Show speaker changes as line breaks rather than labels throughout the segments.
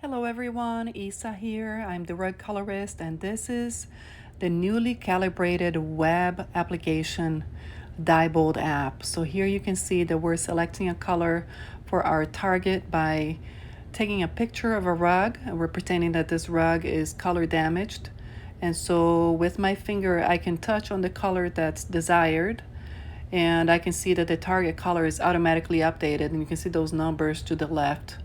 Hello everyone, Isa here. I'm the rug colorist and this is the newly calibrated web application DyeBold app. So here you can see that we're selecting a color for our target by taking a picture of a rug and we're pretending that this rug is color damaged. And so with my finger I can touch on the color that's desired and I can see that the target color is automatically updated, and you can see those numbers to the left,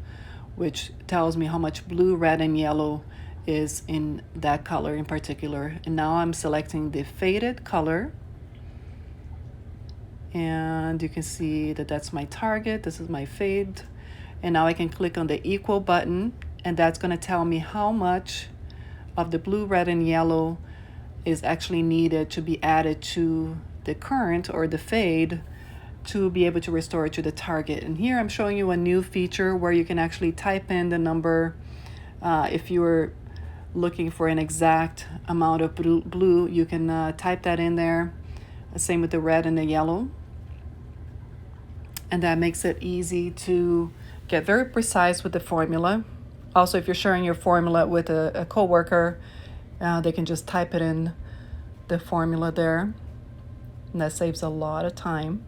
which tells me how much blue, red, and yellow is in that color in particular. And now I'm selecting the faded color. And you can see that that's my target. This is my fade. And now I can click on the equal button, and that's gonna tell me how much of the blue, red, and yellow is actually needed to be added to the current or the fade to be able to restore it to the target. And here I'm showing you a new feature where you can actually type in the number if you were looking for an exact amount of blue, you can type that in there. Same with the red and the yellow. And that makes it easy to get very precise with the formula. Also, if you're sharing your formula with a coworker, they can just type it in the formula there. And that saves a lot of time.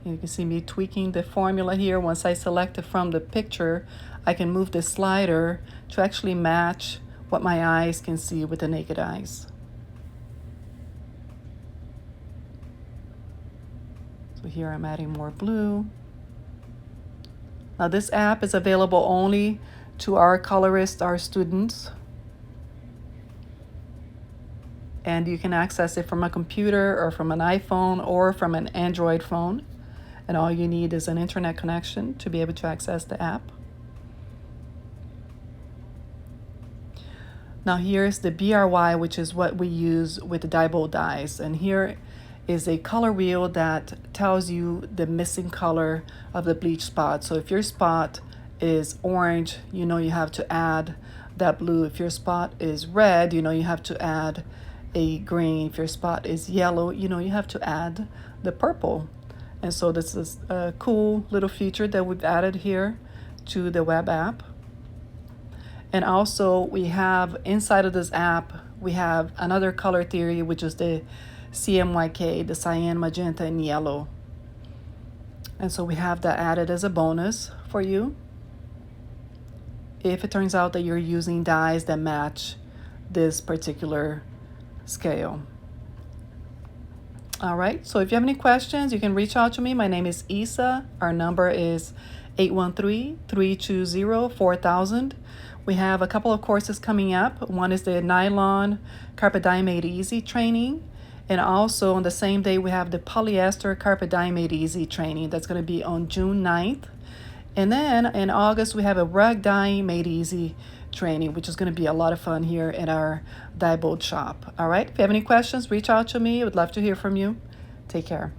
You can see me tweaking the formula here. Once I select it from the picture, I can move the slider to actually match what my eyes can see with the naked eyes. So here I'm adding more blue. Now this app is available only to our colorists, our students. And you can access it from a computer or from an iPhone or from an Android phone. And all you need is an internet connection to be able to access the app. Now here's the BRY, which is what we use with the DyeBold dyes. And here is a color wheel that tells you the missing color of the bleach spot. So if your spot is orange, you know you have to add that blue. If your spot is red, you know you have to add a green. If your spot is yellow, you know you have to add the purple. And so this is a cool little feature that we've added here to the web app. And also we have inside of this app, we have another color theory, which is the CMYK, the cyan, magenta, and yellow. And so we have that added as a bonus for you if it turns out that you're using dyes that match this particular scale. All right, so if you have any questions, you can reach out to me. My name is Isa. Our number is 813-320-4000. We have a couple of courses coming up. One is the nylon carpet dye made easy training. And also on the same day, we have the polyester carpet dye made easy training. That's going to be on June 9th. And then in August, we have a rug dye made easy training, which is going to be a lot of fun here in our DyeBold shop. All right, if you have any questions, reach out to me. I would love to hear from you. Take care.